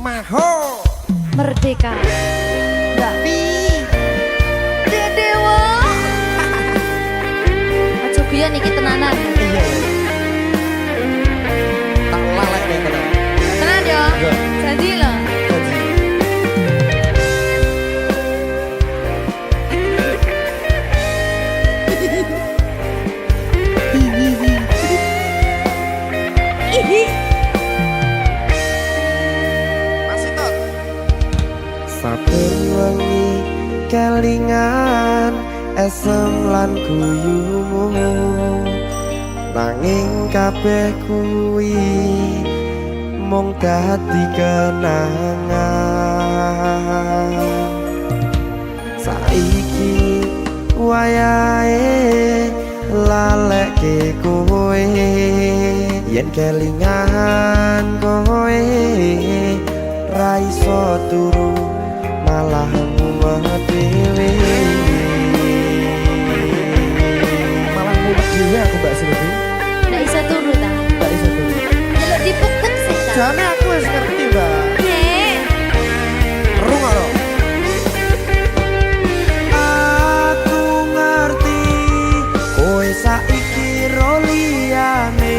Maho Merdeka Mbak Pi Dewa Aja biyen iki tenanan. iya tak lalek deh tenan Tenan yo. Janji lho. Saben wengi kelingan esem lan guyumu nanging kabeh kuwi mung dadi kenangan. Saiki wayahe lalekke kowe yen kelingan kowe ra iso turu malah mumet dhewe. Malah mumet dhewe aku Mbak Silvi. Ndak iso turu ta. Ndak iso turu. Delok dipukuk sih ta. Jane aku wis ngerti, Mbak. Nek. Rungokno. Aku ngerti kowe saiki ro liyane.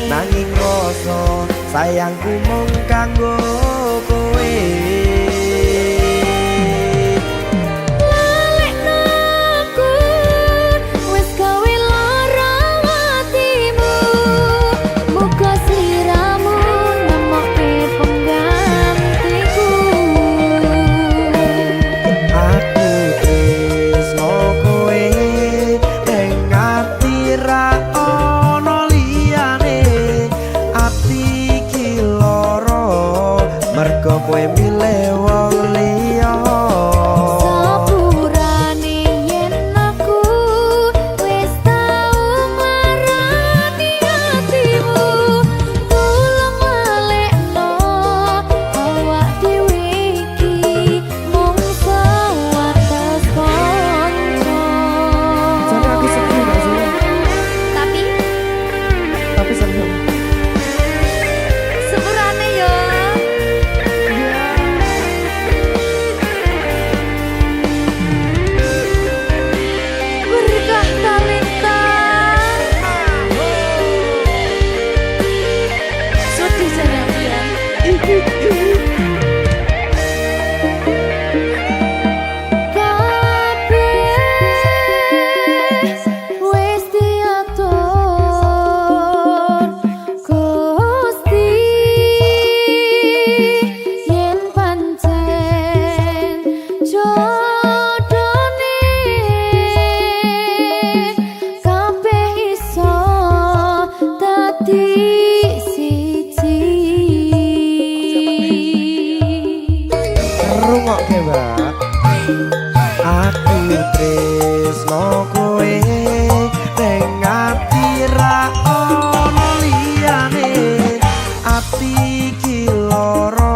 Nanging rasa sayangku mung kanggo kowe. Kowe milih wong liya Sepurane yen aku wis tau marani atimu tulung malekno awak dhewe iki mung sewates kanca. Jadi aku sedih gak sih? Tapi senyum. sepurane yo berkah talenta sedih jarang ya kabeh wis diatur Gusti yen pancen jodone kabeh iso dadi siji. Rungokke, Mbak. Aku tresno kowe ning ati ra ono liyane. Ati iki lara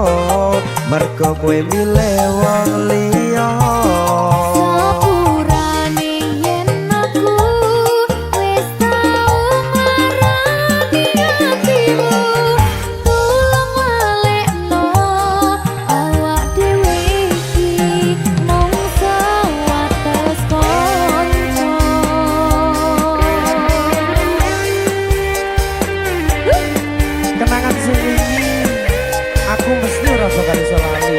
mergo kowe milih wong liya. Sepurane yen aku wis tau marani atimu tulung malekno awak dhewe iki mung sewates kanca. Kenangan sing wingi aku mesti ora bakal iso lali.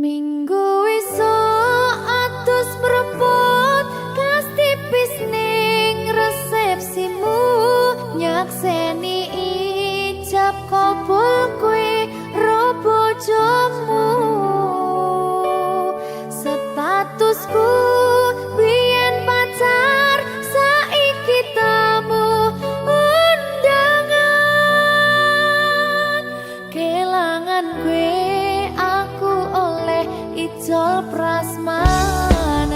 Minggu esuk atus mrepot kas tipis ning resepsimu nyakseni ijab kabul kowe ro bojomu statusku biyen pacar saiki tamu undangan kelangan kowe aku oleh ijol prasmanan.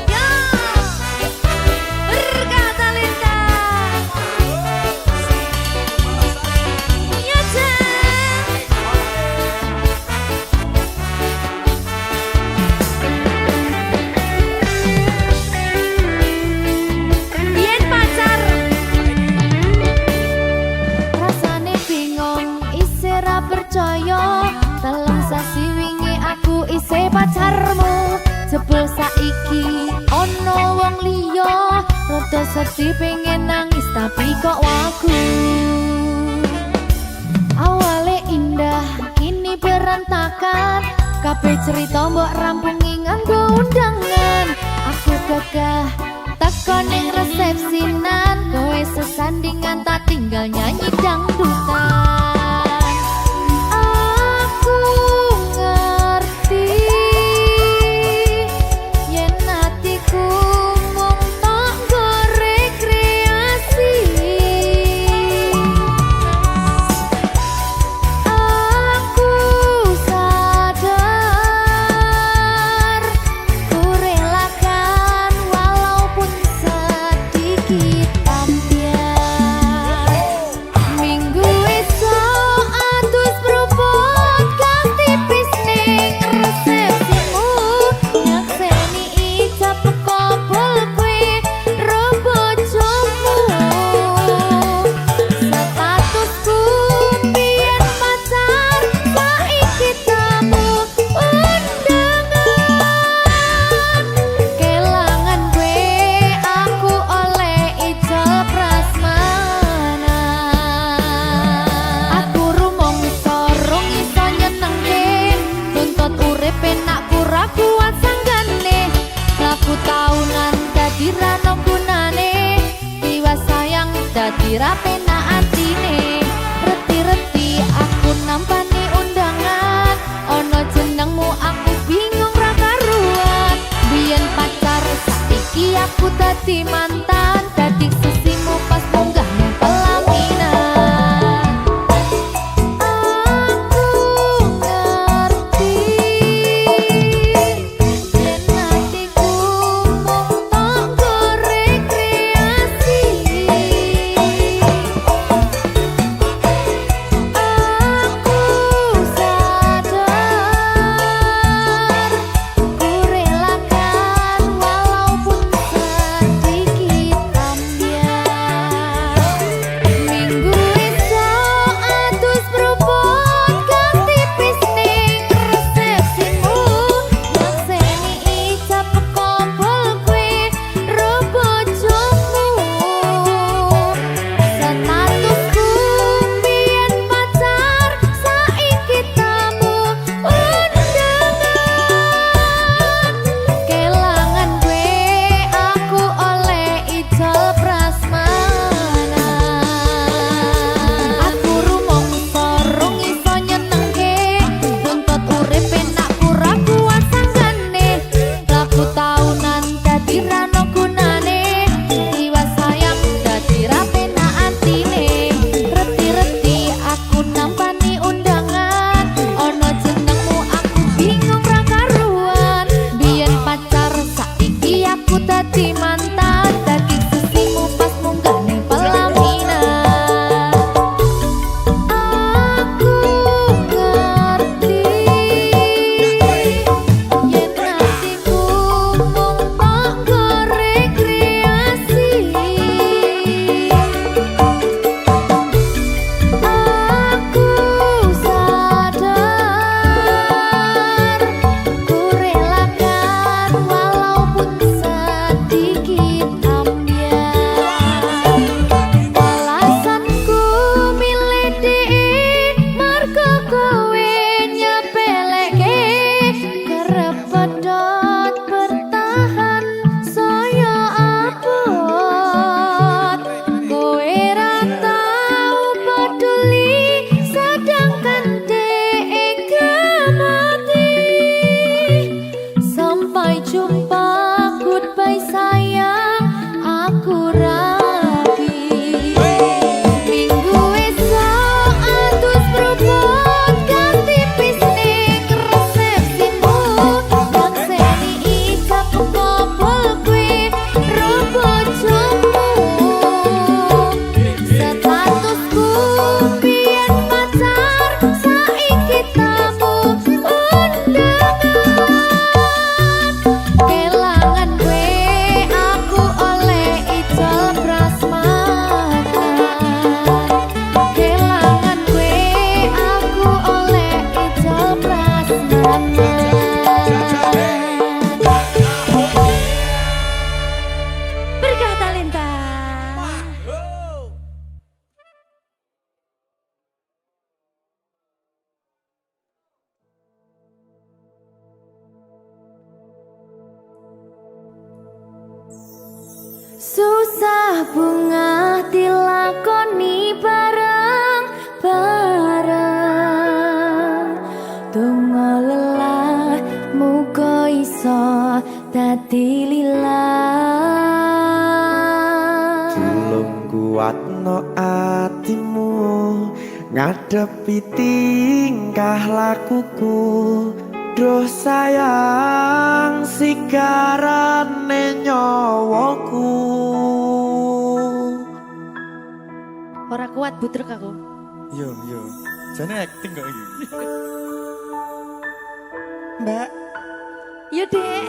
Ya, berkata Linda. Ya, biyen pacar rasane bingung isih ra percaya telung sasi wingi aku isih pacarmu jebul saiki ono wong liya rada sedih pengen nangis tapi kok wagu awale indah kini berantakan kabeh cerita mbok rampungi nganggo undangan aku gagah teko ning resepsinan kowe sesandingan tak tinggal nyanyi dangdutan aku ngerti yen atiku mung tok nggo rekreasi aku sadar ku relakan walaupun sedikit ambiar minggu esok atus propot kang tipis ning resepsimu nyakseni ijab kabul kowe ro bojomu statusku biyen pacar saiki tamu undangan kelangan kowe aku oleh ijol prasmanan aku rumangsa rung iso nyenengke tuntut urip enak pura kuat sanggane laku taunan dadi ra ono gunane tiwas sayang dadi ra penak atine reti-reti aku nampani undangan ono jenengmu aku bingung ra karuan biyen pacar saiki aku dadi mantan dadi sisimu pas munggah ning pelaminan aku ngerti yen atiku mung tok nggo rekreasi Berkah talenta. Susah bunga dilakoni bareng-bareng. Donga lelah muga iso dadi lillah. Tulung kuatno atimu ngadepi tingkah lakuku. Duh sayang sigarane nyawaku. Ora kuat butrek aku. Yo, jane acting kok iki. Mbak, Yo Dek.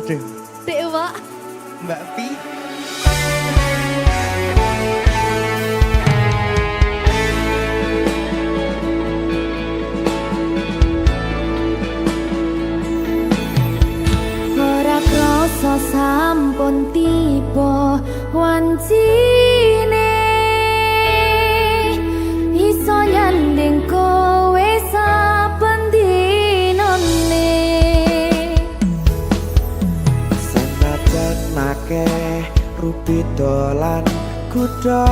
aduh, Dek Wak. Mbak Pi. Ora krasa sampun tiba wancine iso nyanding kowe saben dinane. Senajan akeh rupi dolan kuda,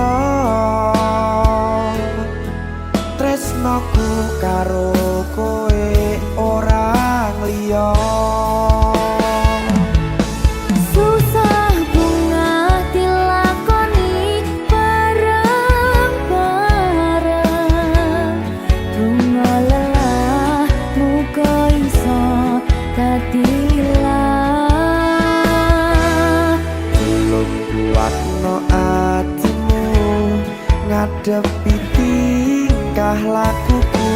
tresnoku karo kowe orang liya. Susah bunga dilakoni bareng-bareng. Bunga lelah muga iso dadi lillah. Tulung kuatno atimu ngadepi tingkah lakuku.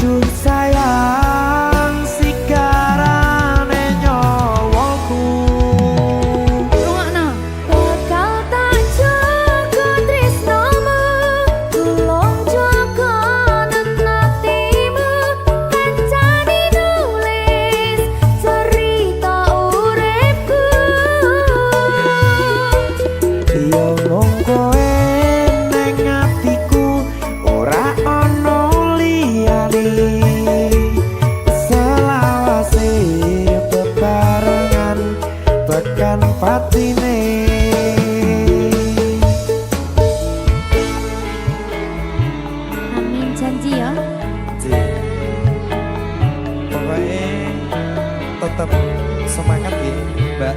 Duh sayang sigarane nyawaku. Rungokno. Bakal tak jaga tresnomu, tulung jaga nenatimu. Kancani nulis cerita uripku. Yo mung kowe neng atiku, ora ono liyane. Selawase bebarengan tekan patine. Amin janji ya. Pokoknya tetap semangat ya, Mbak.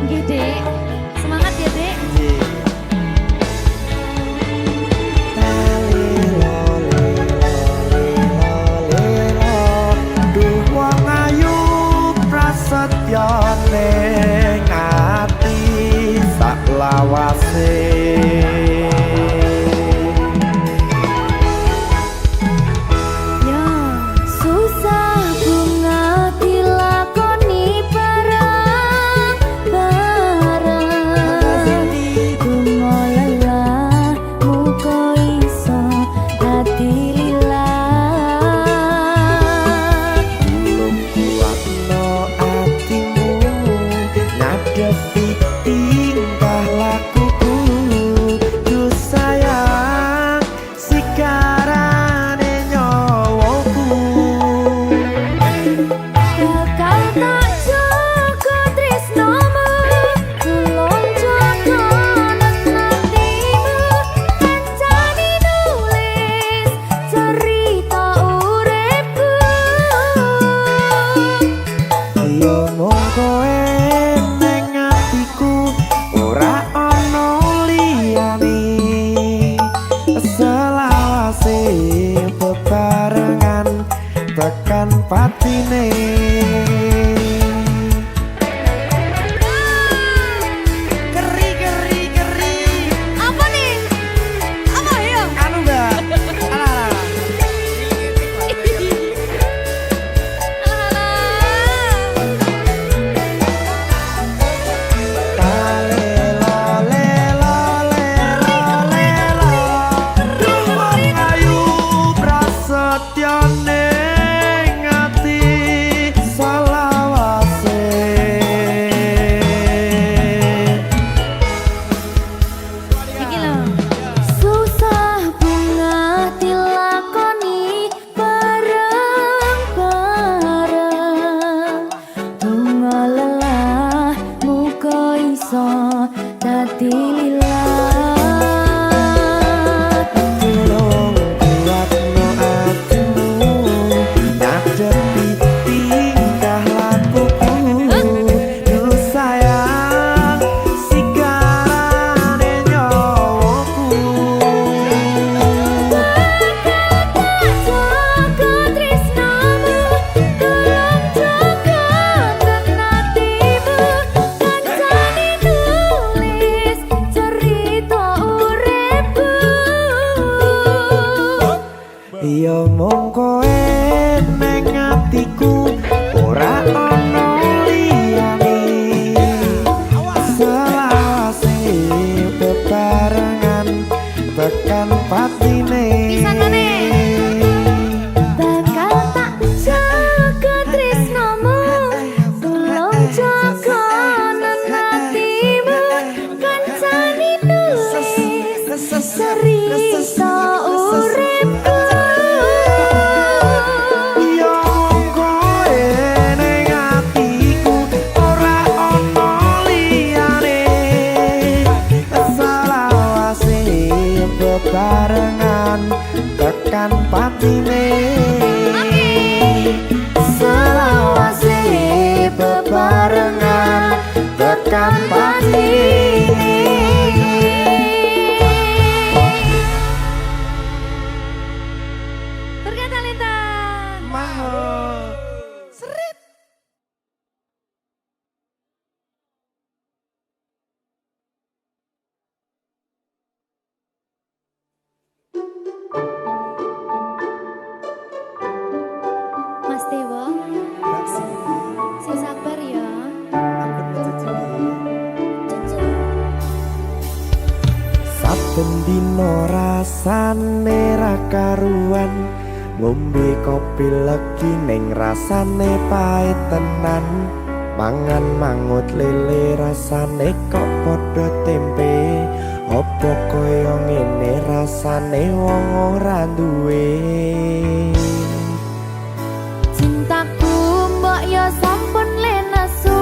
Nggih, Dek. Semangat ya, Dek. Duh wong ayu prasetyo ning ati sak lawase. Ya, susah bunga dilakoni bareng-bareng. Bunga lelah muga iso dadi lillah. Tulung kuatno atimu ngadepi tingkah lakuku. kine selawase bebarengan tekan pati. Berkata-lita Mahal Seret. Mas Dewa, Mbak Silvi, sing sabar ya. ampun mencucui. saben dino rasane ra karuan ngombe kopi legi ning rasane pahit tenan mangan mangut lele rasane kok padha tempe opo koyo ngene rasane wong ora duwe. Cintaku mbok yo sampun le nesu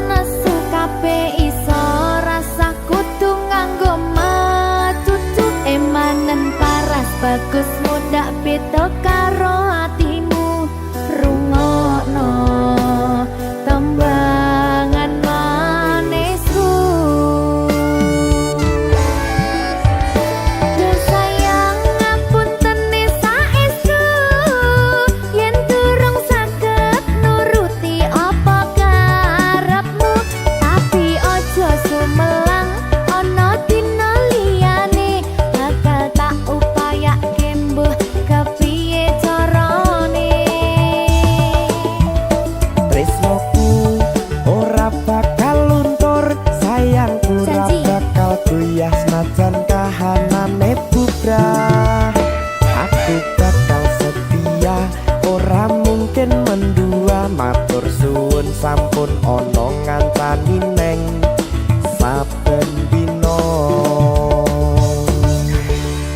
nesu kabeh iso rasa kudu nganggo matutu emanen paras bagus mundak beda karo atimu rungokno tembangan manisku. Duh sayang ngapunten saestu yen durung saged nuruti apa karepmu tapi aja sumelang ana dina liyane bakal tak upayake mbuh kepiye carane. Tresnoku ora bakal luntur sayangku ora Janji. bakal goyah senajan kahanane bubrah aku bakal setia ora mungkin mendua matur suwun sampun ana ngancani neng saben dina.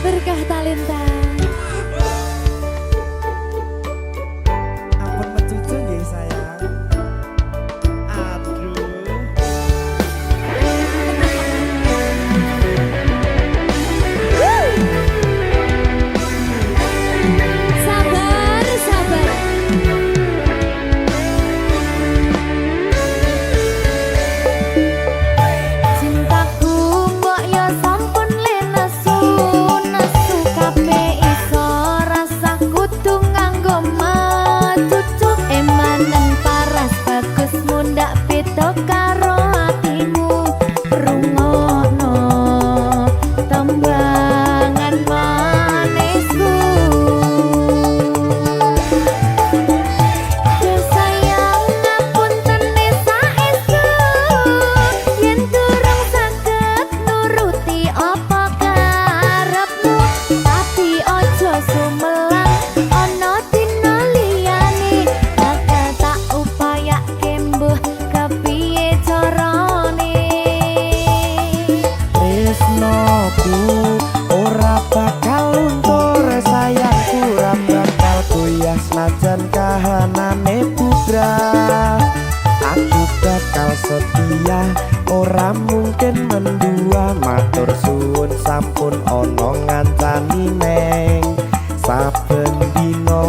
Berkah talenta. Ampun mencucu nggih sayang. Aduh. Sabar, sabar. Cintaku mbok yo sampun le nesu nesu kabeh iso rasa kudu nganggo matutu emanen paras bagus mundak beda karo atimu rungokno tembangan manisku. Duh sayang ngapunten saestu yen durung saged nuruti apa karepmu tapi aja sumelang ana dina liyane bakal tak upayake mbuh kepiye carane. Tresnoku ora bakal luntur sayangku ora bakal goyah senajan kahanane bubrah aku bakal setia ora mungkin mendua matur suwun sampun ana ngancani neng saben dina.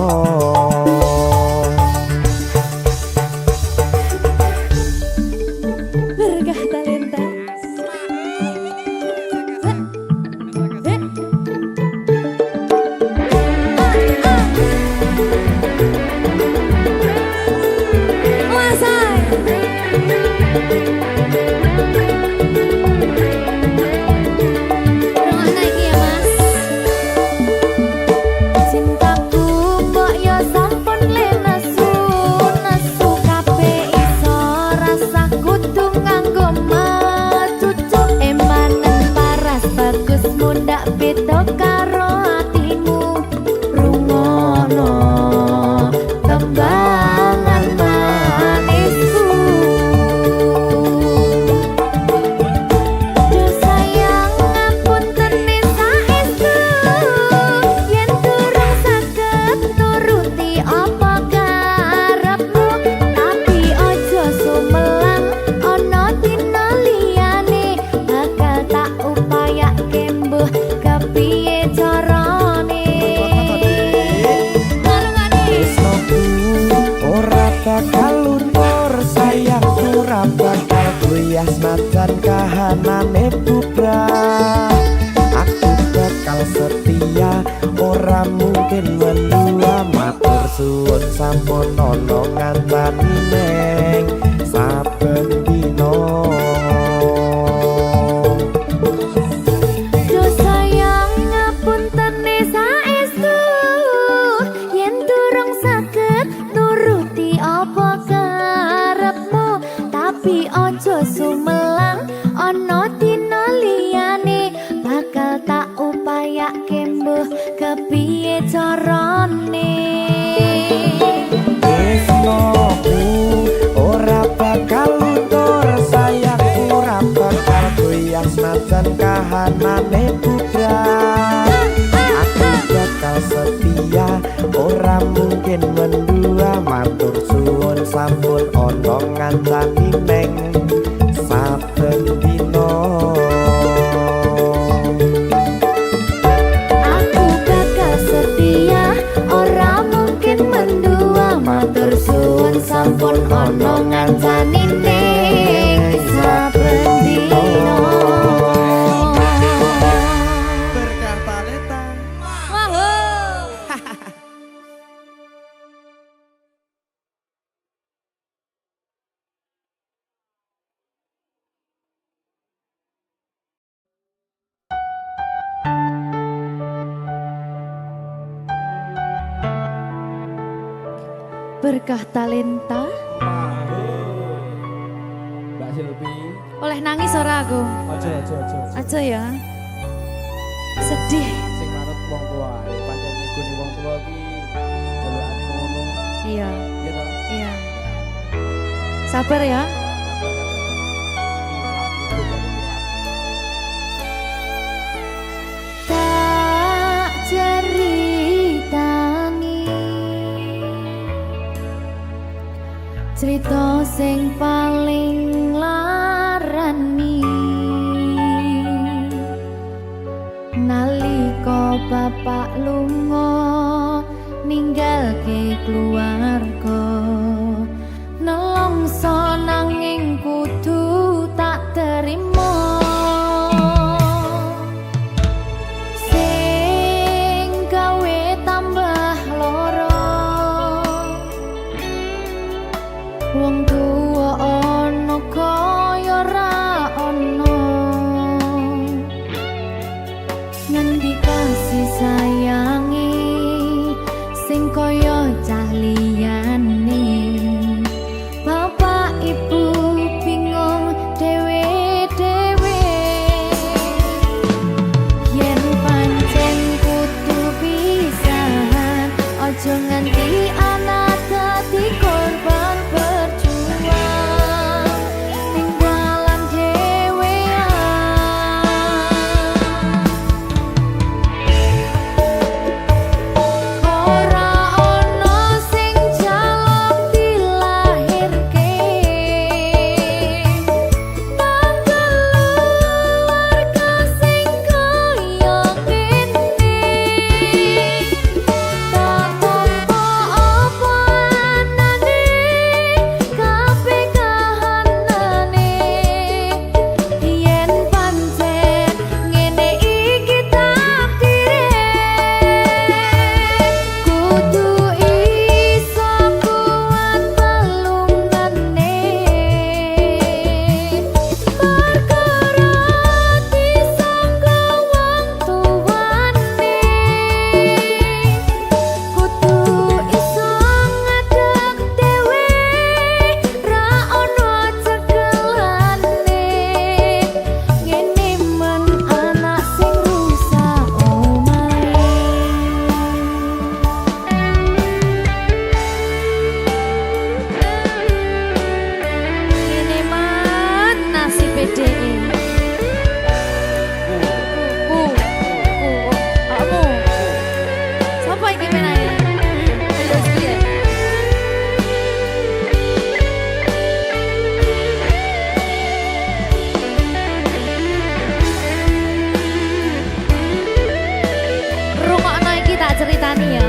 Berkah talenta. Cintaku mbok sampun ono ngancani neng saben dino. Do sayang ngapuntene saestu yen durung saged nuruti apa karepmu, tapi ojo sumelang ana dina liyane bakal tak upayake mbuh kepiye carane. Tresnoku ora bakal luntur, sayangku ora bakal goyah senajan kahanane bubrah. Aku bakal setia, ora mungkin mendua, matur suwun sampun ono ngancani neng saben dino. Aku bakal setia, ora mungkin mendua, matur suwun sampun ono ngancani ning saben dina. Berkah talenta. Berkah talenta. Mbak Silvi. Oleh nangis ora aku? Aja. Aja ya. Sedih. Sing manut wong tua, pancen ngikuni wong tua ki jelekane ngono. Iya, Iya toh? iya. Sabar ya. Tak ceritani cerita sing paling larani nalika bapak lunga ninggalke keluarga, nelongso nanging kudu tak terima. Sing gawe tambah loro, wong tuwa ana kaya ra ana, ngendi kasih sayangi sing kaya cah liyane. Bapak ibu bingung dewe-dewe, yen pancen kudu pisahan aja nganti anak dadi korban berjuang ning dalan dhewean. Ora ana sing jaluk dilahirke, keluarga sing kaya ngene. Tak apa apa anane, kabeh kahanane, yen pancen ngene iki takdire, kudu iso kuat balungane, perkara disangka wong tuwane, kudu iso ngadeg dhewe, ra ono cekelane, ngene men anak sing rusak omahe. Ngene men nasibe dhewe. Kamu. Sapa iki menane? Ayo piye? Rungokno iki tak ceritani ya.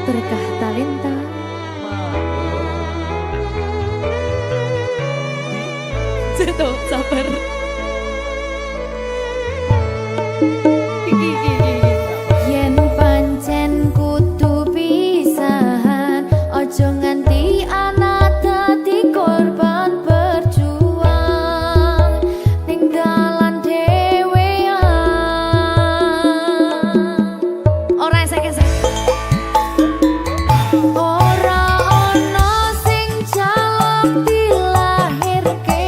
Berkah talenta. Tuh, sabar. Yen pancen kudu pisahan, ojo nganti anak dadi korban berjuang ning dalan dhewean. Ora esek-esek. Ora ono sing jaluk dilahirke.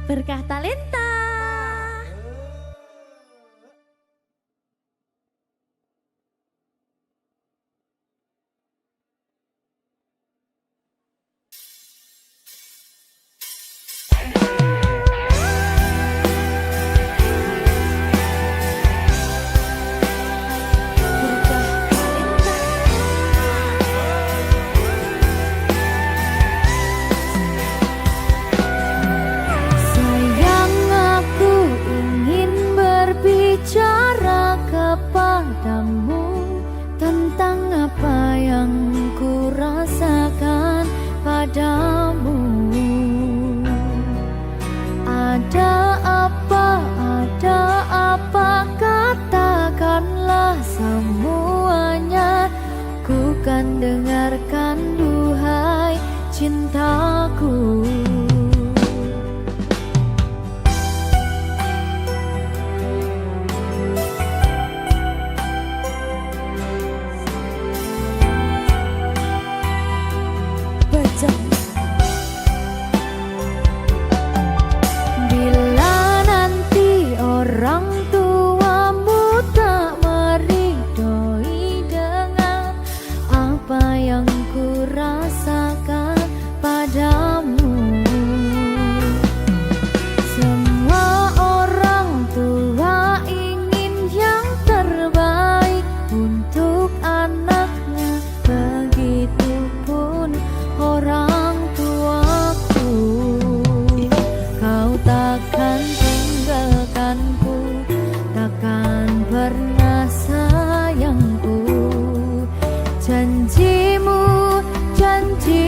Berkah talenta. Kan dengarkan duhai cintaku. Bila nanti orang tuamu tak meridhoi dengan apa yang ku rasakan padamu. Semua orang tua ingin yang terbaik untuk anaknya, begitupun orang tuaku. Kau takkan tinggalkanku, takkan pernah sayangku. Janjimu, janji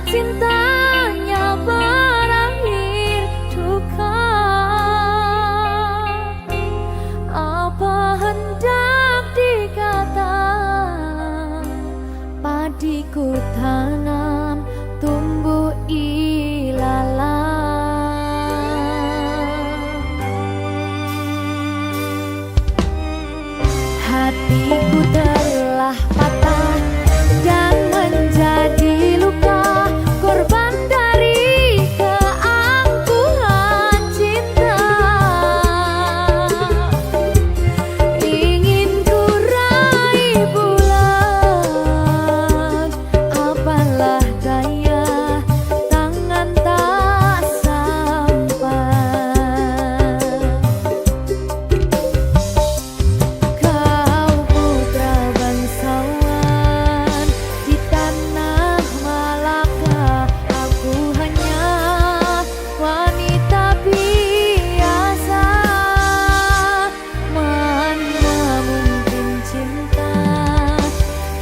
cintanya berakhir duka. Apa hendak dikata, padiku tanam tumbuh ilalang. Hatiku telah patah dan menjadi luka, korban dari keangkuhan cinta. Ingin ku raih bulan, apalah daya, tangan tak sampai. Kau putra bangsawan di tanah Malaka, aku hanya wanita biasa. Mana mungkin cinta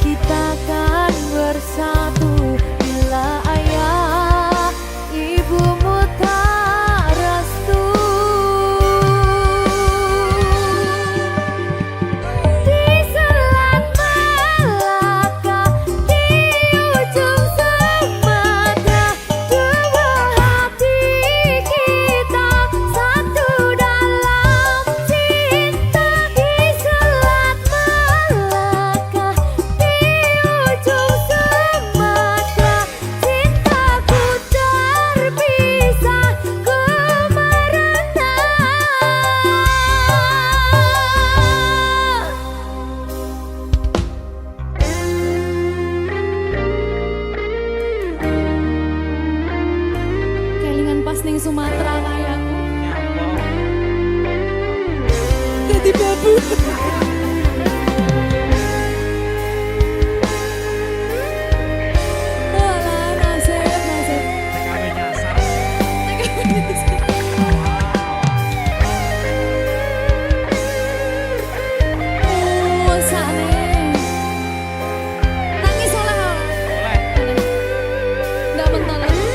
kita kan bersatu bila ayah ibumu tak restu. Di selat Malaka, di ujung Sumatera, dua hati kita satu dalam cinta. Di selat Malaka, di ujung Sumatera, cintaku terpisah ku merana. Kelingan pas ning Sumatera kayakku. Jadi babu. Alah, nasib, nasib. Oh, sakne. Nangis oleh. Nggak bentar lagi.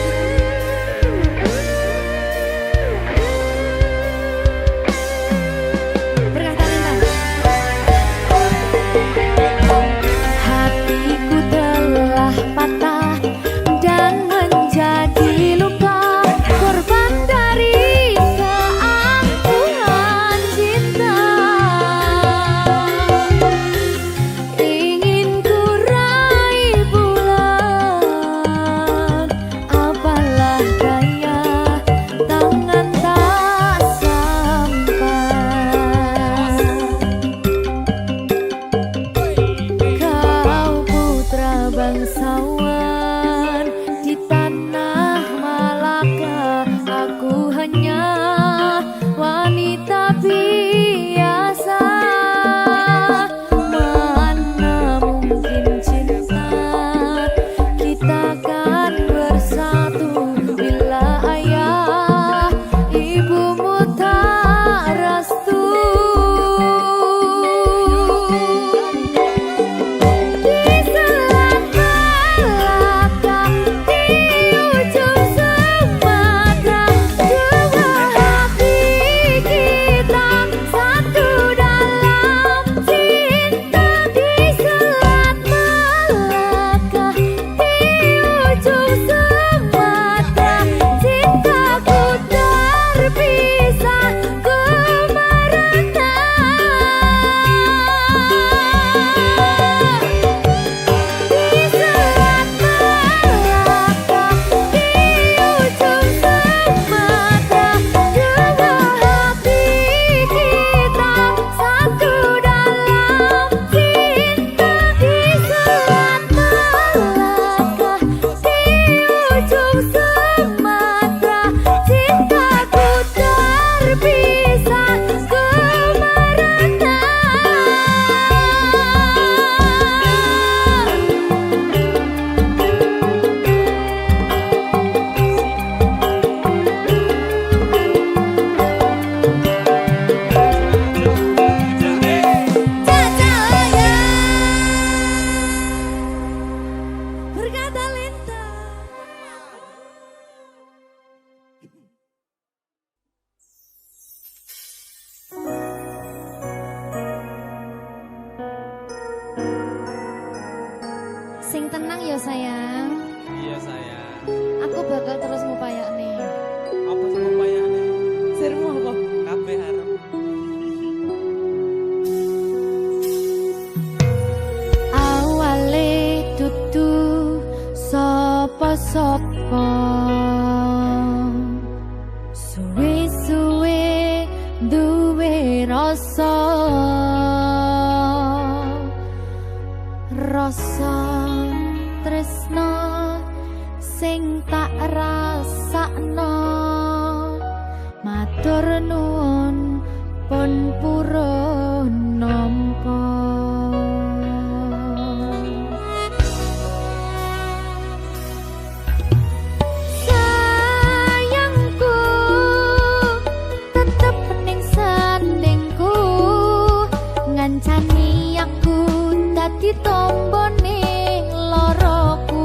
Sing tenang ya sayang. Iya sayang. Aku bakal terus ngupayakne. Apa sih upayane? Sirmu apa? Kabeh arep. Awale dudu sapa-sapa. Suwe-suwe duwe rasa. Rasa tresno sing tak rasakno. Matur nuwun pun purun nampa. Sayangku tetep ning sandingku, ngancani aku dadi tombone loroku.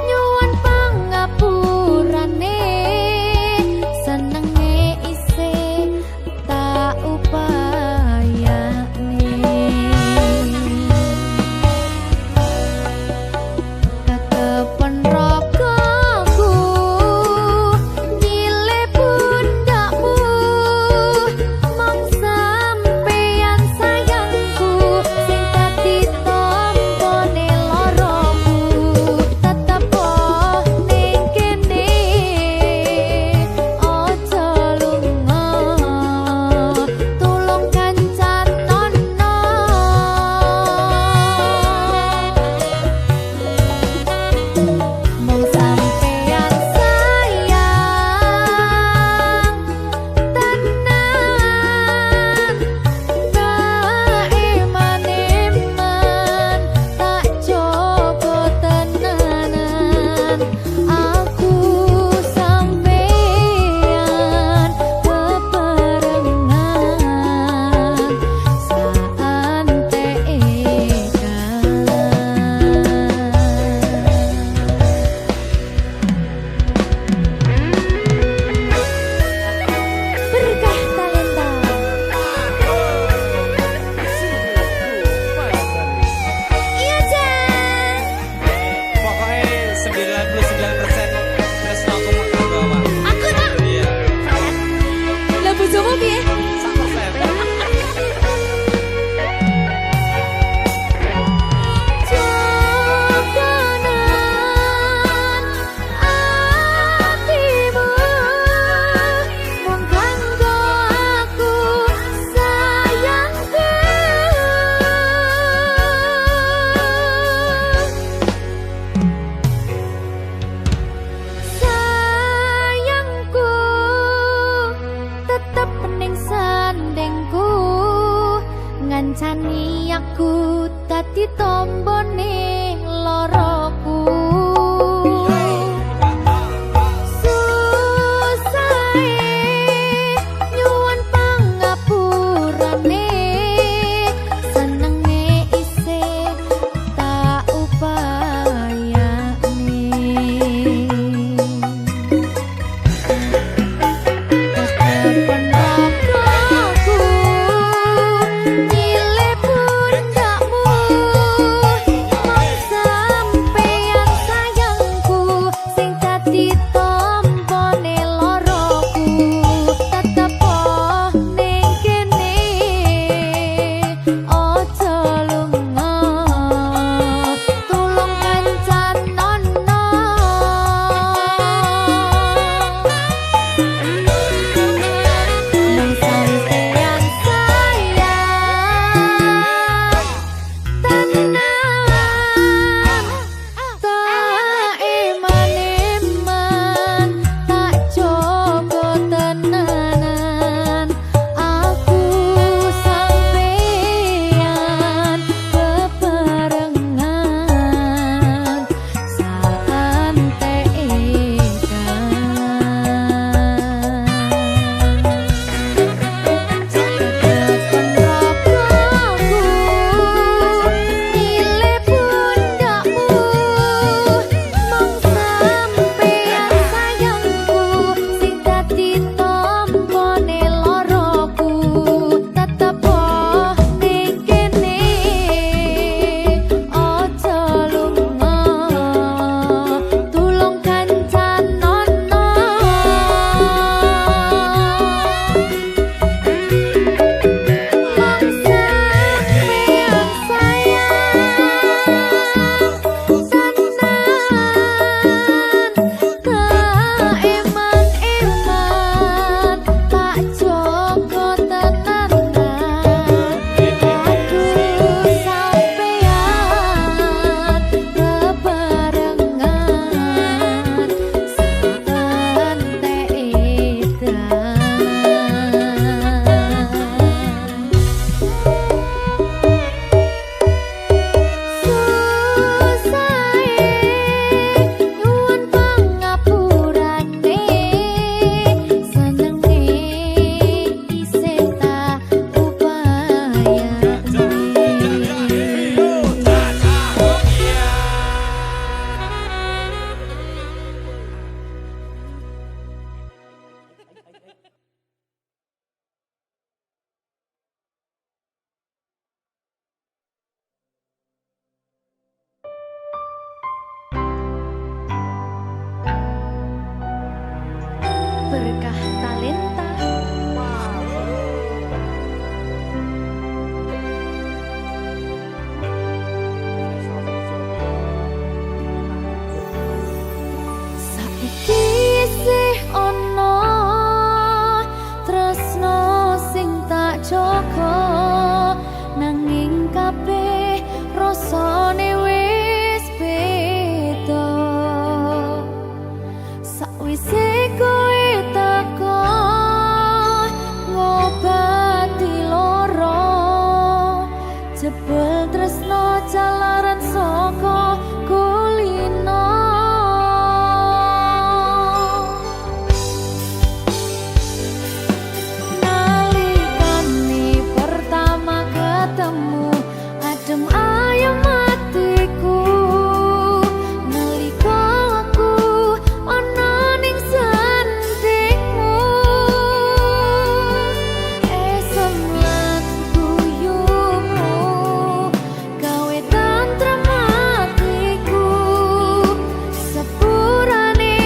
Nyuwun pangapurane, senenge isih tak upayane. Ketepen ragaku nyile pundakmu, mong sampeyan sayangku sing dadi tombone loroku. Tetep ning kene aja lunga, tulung kancanono. Mong sampeyan sayang tenan, kaiman-iman tak coba tenanan. Aku sampeyan bebarengan saantekan. Berkah talenta. Iya Jan. Pokoknya 99% tresno aku mau bawa. Aku tak. Iya. Lah bojomu piye? 100%. Jokonan atimu mung kanggo aku sayangku. Sayangku tetep ning sandingku, ngancani aku dadi tombone loroku. Susahe nyuwun pangapurane, senenge isih tak upayane. Ketepen ragaku nyile pundakmu, mong sampeyan berkah talenta. Saiki isih ono tresno sing tak jaga, nanging kabeh rasane wis beda. Sakwise kowe teko ngobati lara, jebul tresno jalaran saka kulino. Nalikane pertama ketemu adem ayem hatiku, nalika aku ana ning sandingmu, esem lan guyumu gawe tantrem hatiku. Sepurane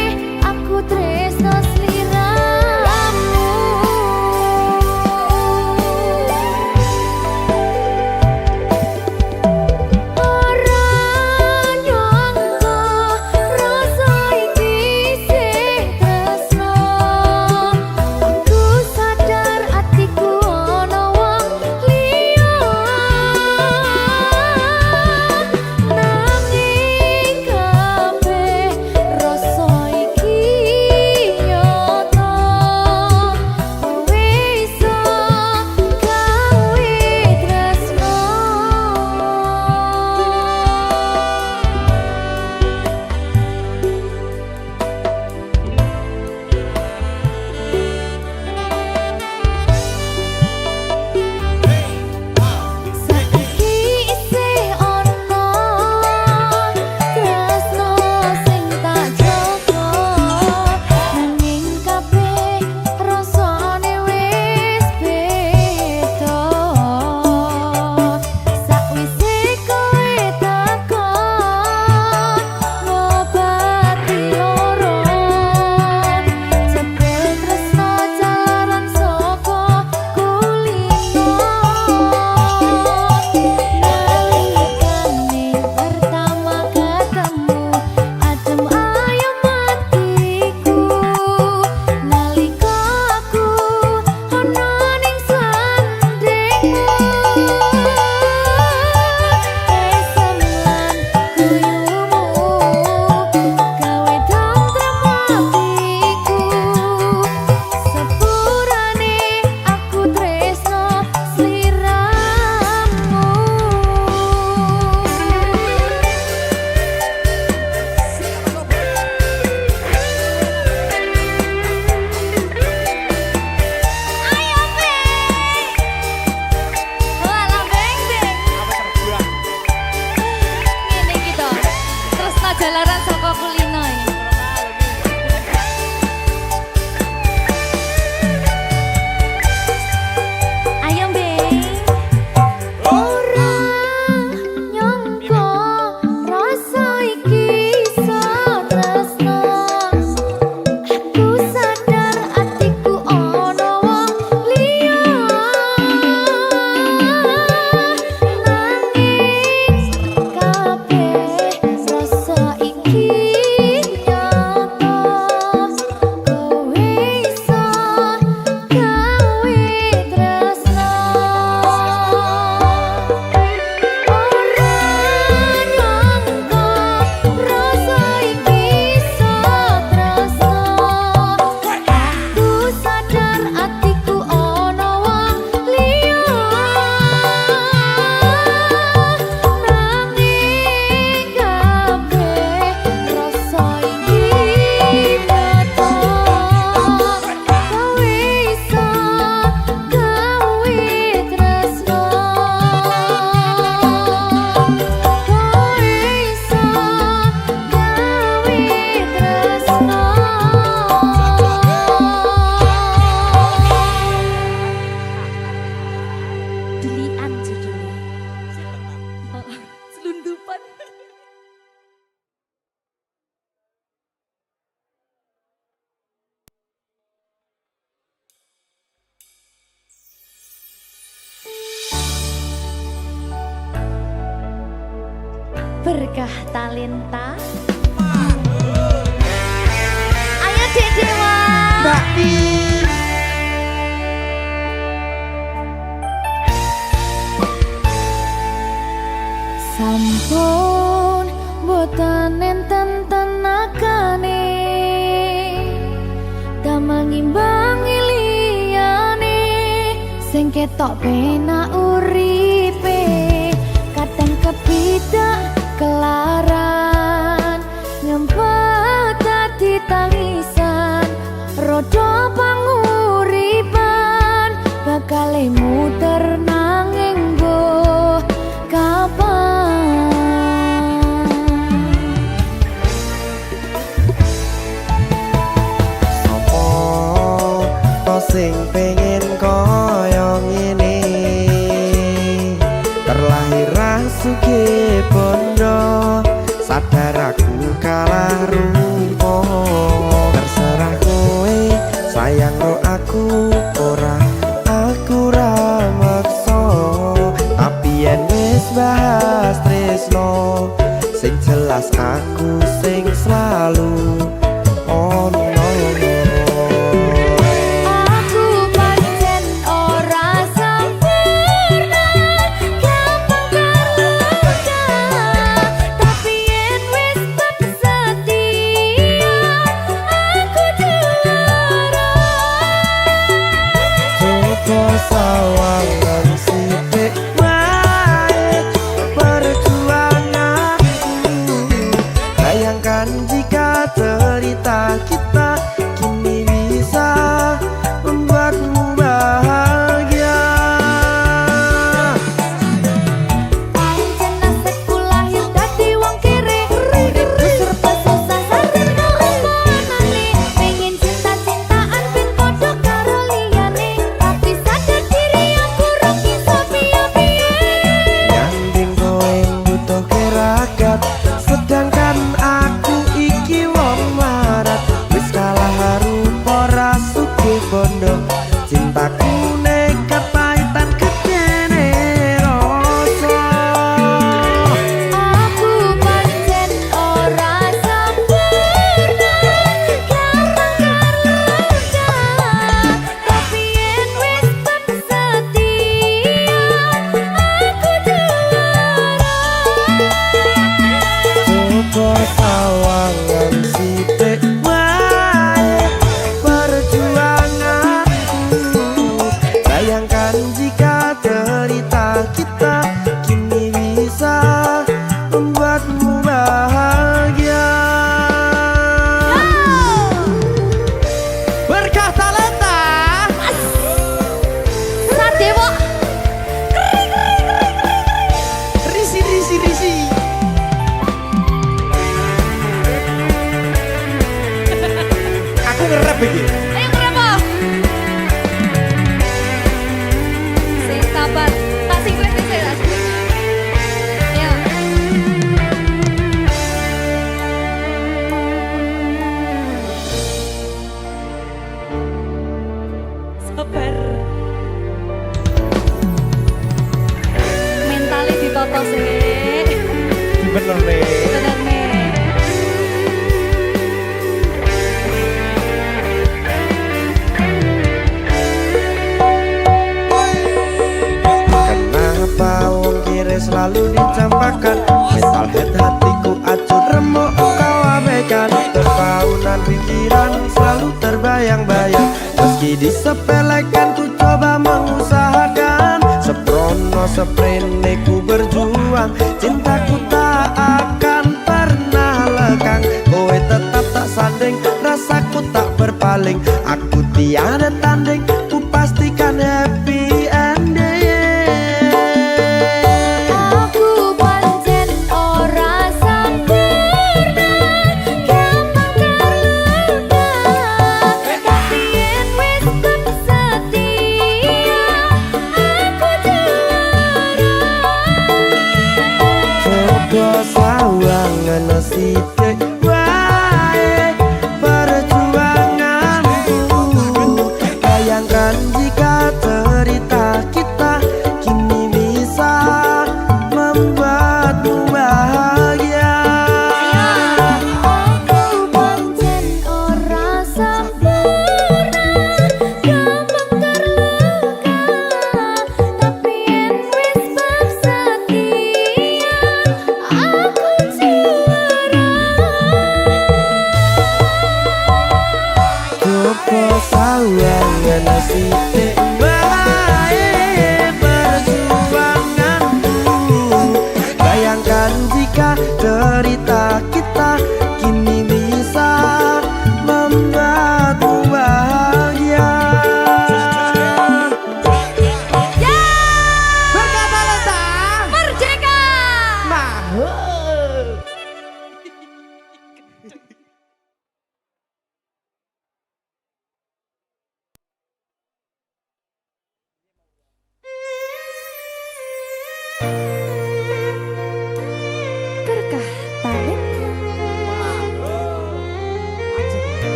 aku tresno sliramu. Ora nyangka rasa iki sing tresno, aku sadar atiku ana wong liya, nanging kabeh rasa iki nyata. Kowe iso gawe tresno. Saiki isih ono tresno sing tak jaga, nanging kabeh rasane wis beda. Sakwise kowe teko ngobati lara, jebul tresno jalaran saka kulino. Nalikane pertama ketemu adem ayem hatiku, nalika aku ana ning sandingmu, esem lan guyumu gawe tantrem hatiku. Sepurane aku tresno sliramu. Ayo Beng, walah Beng Beng. Ngene iki to, tresno jalaran saka kulino iki. Ayo Beng. Ora nyangka rasa iki iso tresno, aku sadar atiku ana wong liya, nanging kabeh rasa iki nyata. Kowe iso gawe tresno. Ora nyangka rasa iki iso tresno, aku sadar atiku ana wong liya, nanging kabeh rasa iki nyata. Kowe iso gawe tresno. Kowe iso gawe tresno. Dilian judulnya. Selundupan. berkah talenta. Ayo Dek Dewa. Mbak Nin. Sampun boten enten tenagane damel ngimbangi liyane sing ketok penak uripe kadang kepidak kelaran ngempet dadi tangisan rodo panguripan bakal muter nanging boh kapan. Sing pengen koyo ngene terlahir rasuke bondo sadar aku kalah rumpo terserah kowe sayang ro aku ora aku ra maksa tapi yen wis bahas tresno sing jelas aku sing selalu ono. Sawangan sithik wae perjuanganku bayangkan jika cerita kita kini bisa membuatmu bahagia. Pancen nasibku lahir dadi wong kere uripku serba susah sadar kelakuanane pengen cinta-cintaan ben padha karo liyane tapi sadar diri aku ora iso piye-piye. Nyanding kowe butuh keragat sedangkan aku iki wong marat wis kalah rupa rasuke bondo cintaku nekat pahitan gedene rasa. Aku pancen ora sempurna gampang terluka tapi yen wis setia aku juara. Coba sawangan sithik wae perjuanganku bayangkan jika cerita kita kini bisa membuatmu bahagia. Berkah talenta Sadewo risi. Aku ngerap iki. ayo berapa? Sing sabar, tak sing kowe sing sehat. Ya. Sabar. Mentale ditata sih. Bener nih. Bener nih. Kenapa wong kiri selalu dicampakkan mental head hatiku acuh remuk kau abaikan terpaunan pikiran selalu terbayang-bayang meski disepelekan ku coba mengusahakan seprono seprene ku berjuang cintaku tak akan pernah lekang kowe tetap tak sanding rasaku tak berpaling aku tiada tanding ku pastikan happy ending. Aku pancen ora sempurna gampang terluka tapi yen wis setia aku juara. Coba sawangan sithik wae perjuanganku bayangkan jika cerita kita kini bisa membuatmu bahagia.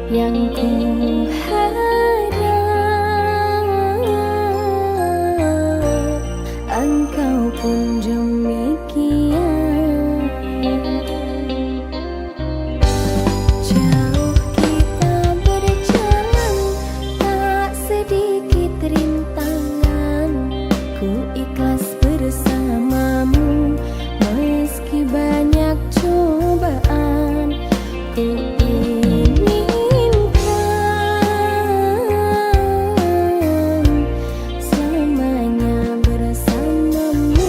yang ku harap engkau pun demikian. Jauh kita berjalan, tak sedikit rintangan. Ku ikhlas bersamamu meski banyak cobaan. Ku inginkan selamanya bersamamu.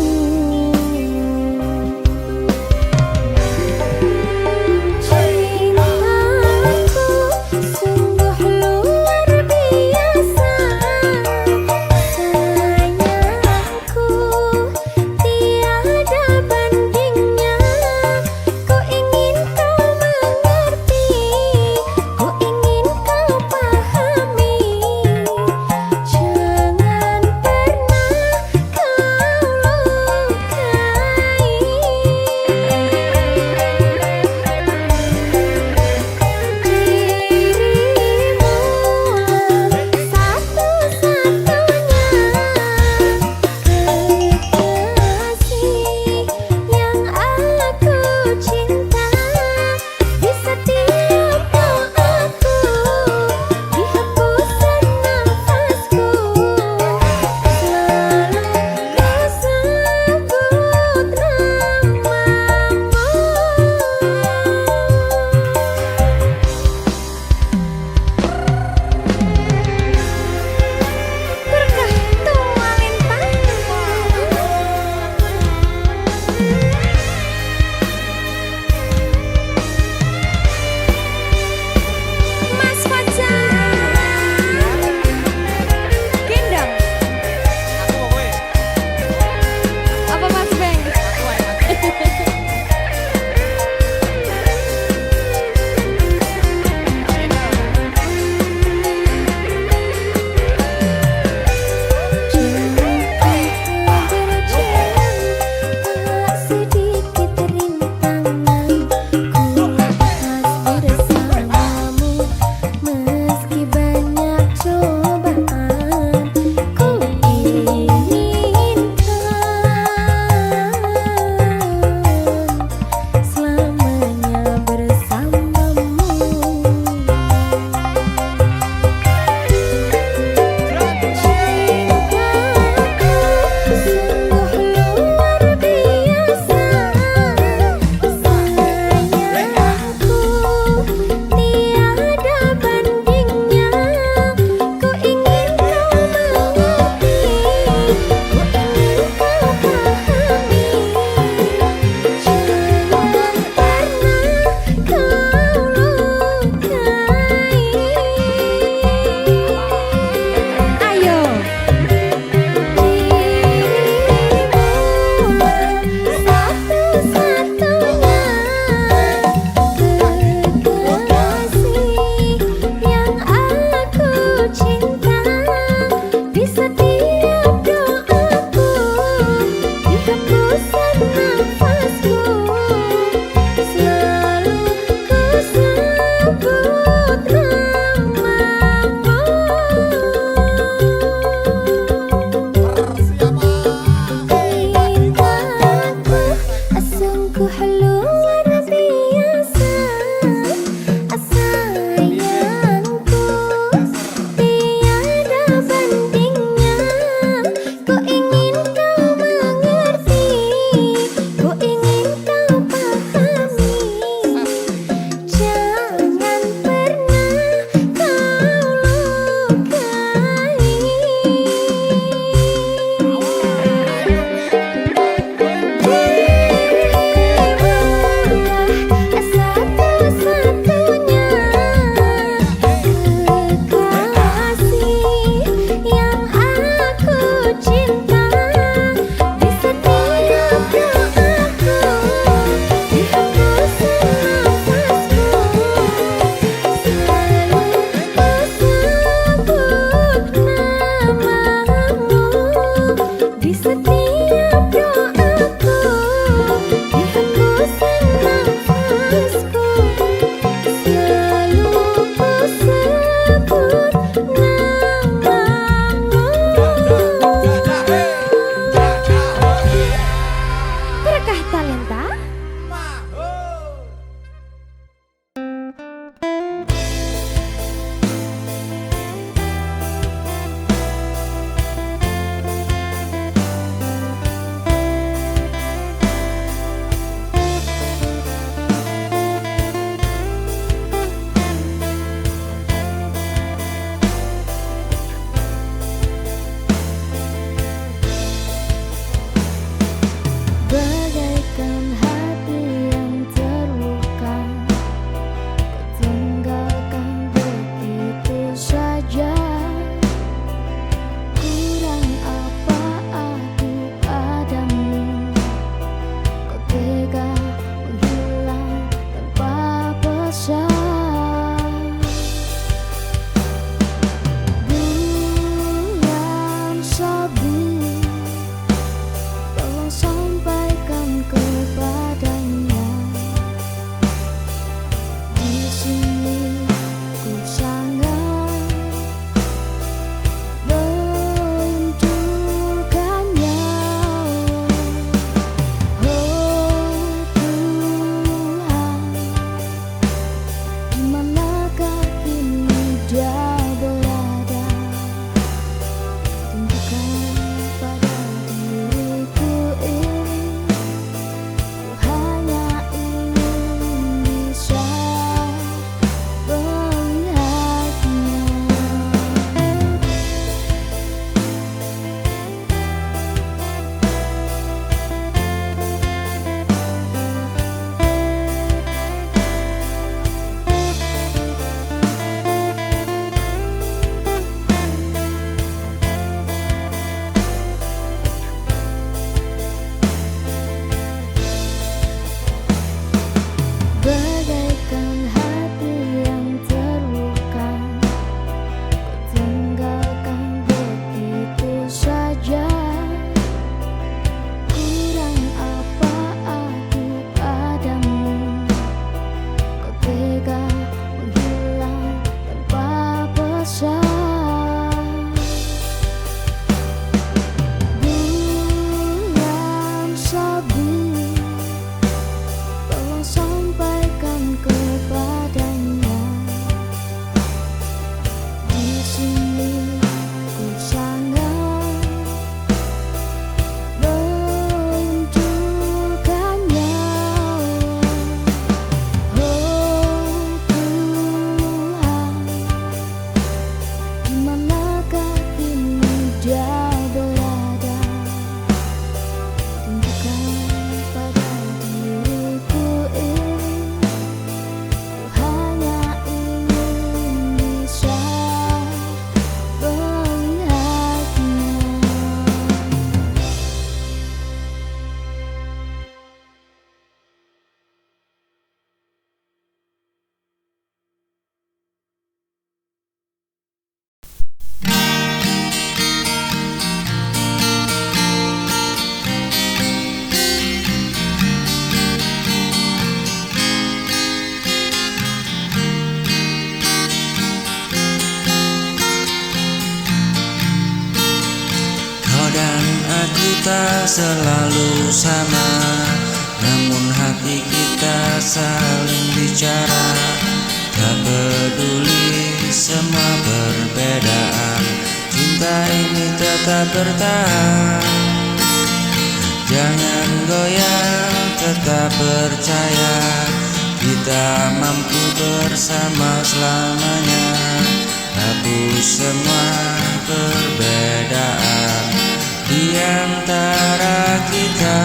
kita selalu sama, namun hati kita saling bicara. Tak peduli semua perbedaan, cinta ini tetap bertahan. Jangan goyah, tetap percaya, kita mampu bersama selamanya. Hapus semua perbedaan di antara kita.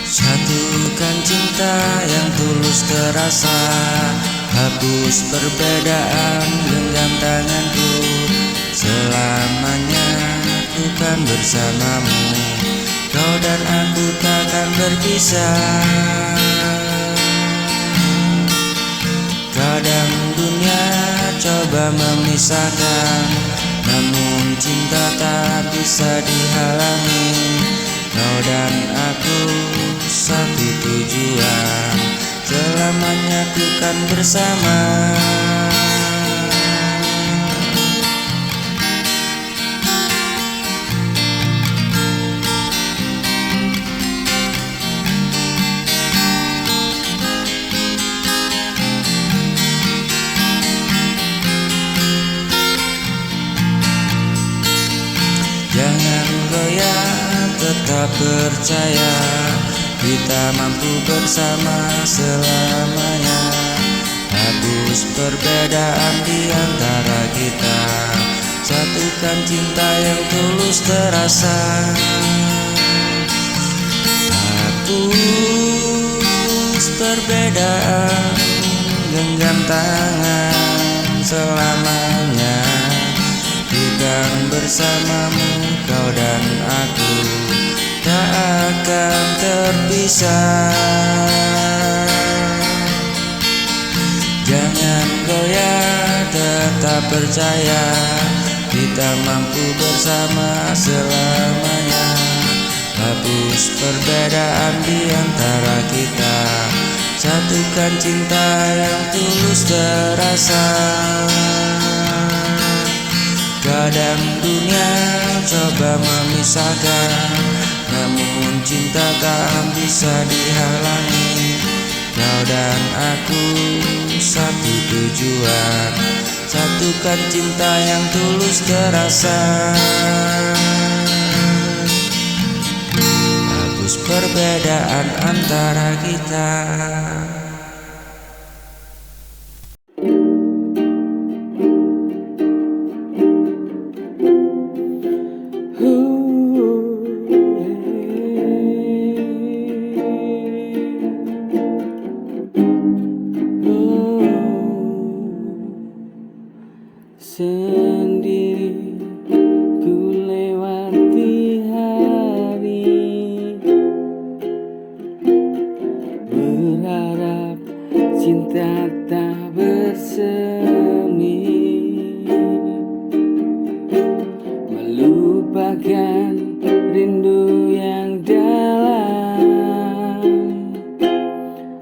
Satukan cinta yang tulus terasa, hapus perbedaan, genggam tanganku. Selamanya aku kan bersamamu, kau dan aku takkan berpisah. Kadang dunia coba memisahkan, namun cinta tak bisa dihalangi. Kau dan aku satu tujuan, selamanya ku kan bersama. Jangan goyah, tetap percaya, kita mampu bersama selamanya. Hapus perbedaan di antara kita, satukan cinta yang tulus terasa. Hapus perbedaan, genggam tangan selamanya. Bukan bersamamu, kau dan aku tak akan terpisah. Jangan goyah, tetap percaya, kita mampu bersama selamanya. Hapus perbedaan di antara kita, satukan cinta yang tulus terasa. Kadang dunia coba memisahkan, namun cinta tak bisa dihalangi. Kau dan aku satu tujuan, satukan cinta yang tulus terasa. Hapus perbedaan antara kita. Sendiri ku lewati hari, berharap cinta tak bersemi, melupakan rindu yang dalam,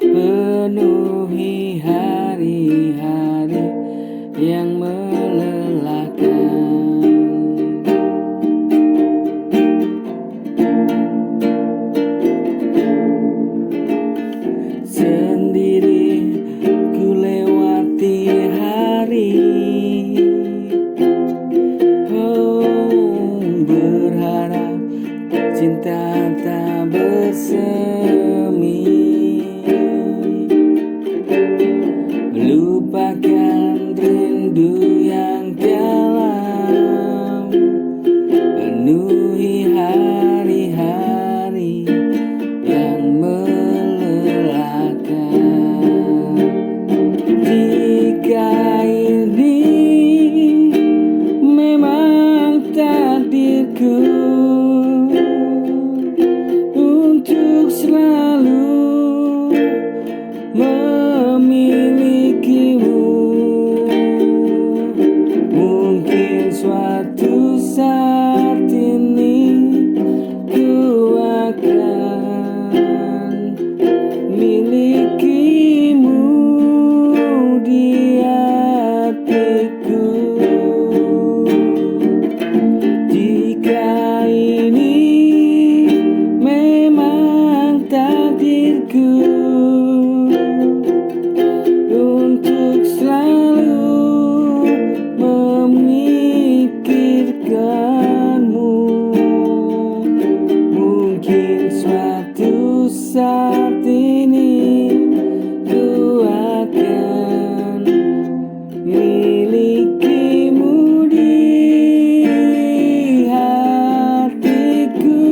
penuhi hari-hari yang melelahkan. Sendiri ku lewati hari, oh, berharap cinta tak bersemi, melupakan rindu yang dalam, penuhi hari-hari yang melelahkan. Jika ini memang takdirku, Mungkin suatu saat ini ku akan milikimu di hatiku.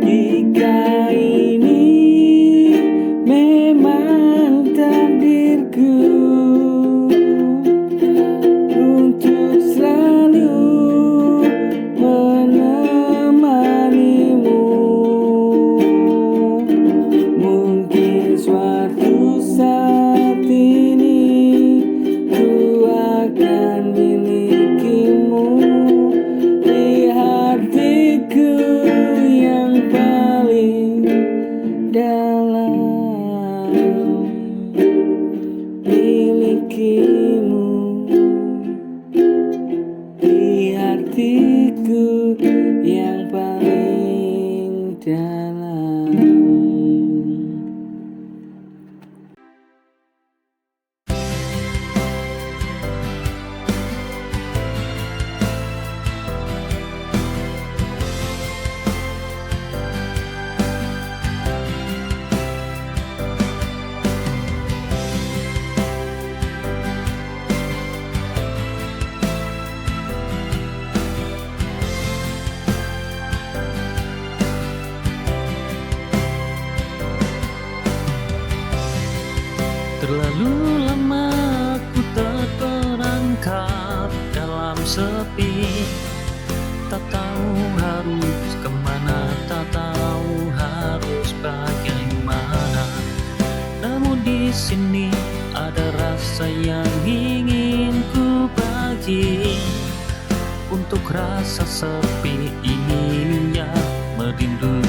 Jika ini memang takdirku untuk selalu menemanimu. Mungkin suatu saat ini ku akan milikimu di hatiku yang paling dalam. Milikimu di hatiku yang paling dalam. Terlalu lama ku terperangkap dalam sepi, tak tahu harus kemana, tak tahu harus bagaimana. Namun di sini ada rasa yang ingin ku bagi. Untuk rasa sepi ini merindu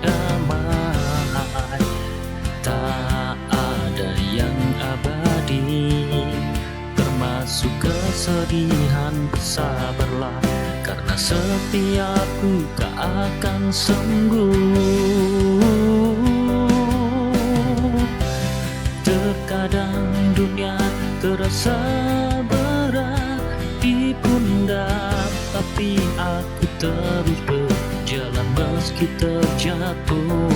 damai. Tak ada yang abadi, termasuk kesedihan. Bersabarlah, karena setiapku tak akan sembuh. Terkadang dunia terasa berat di pundak, tapi aku terus berjalan meski terjatuh.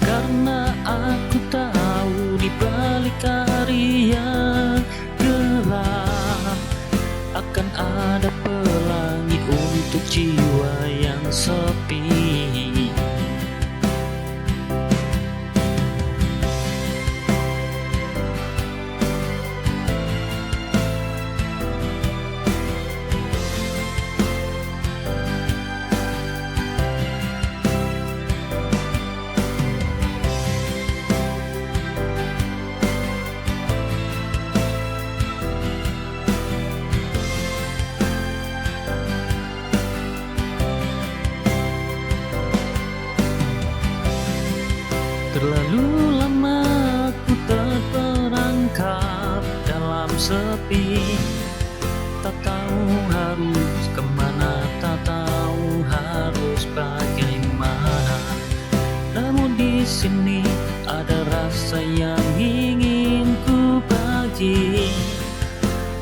Karena aku tahu di balik hari yang gelap akan ada pelangi untuk jiwa yang sepi. Terlalu lama ku terperangkap dalam sepi, tak tahu harus kemana, tak tahu harus bagaimana. Namun di sini ada rasa yang ingin ku bagi.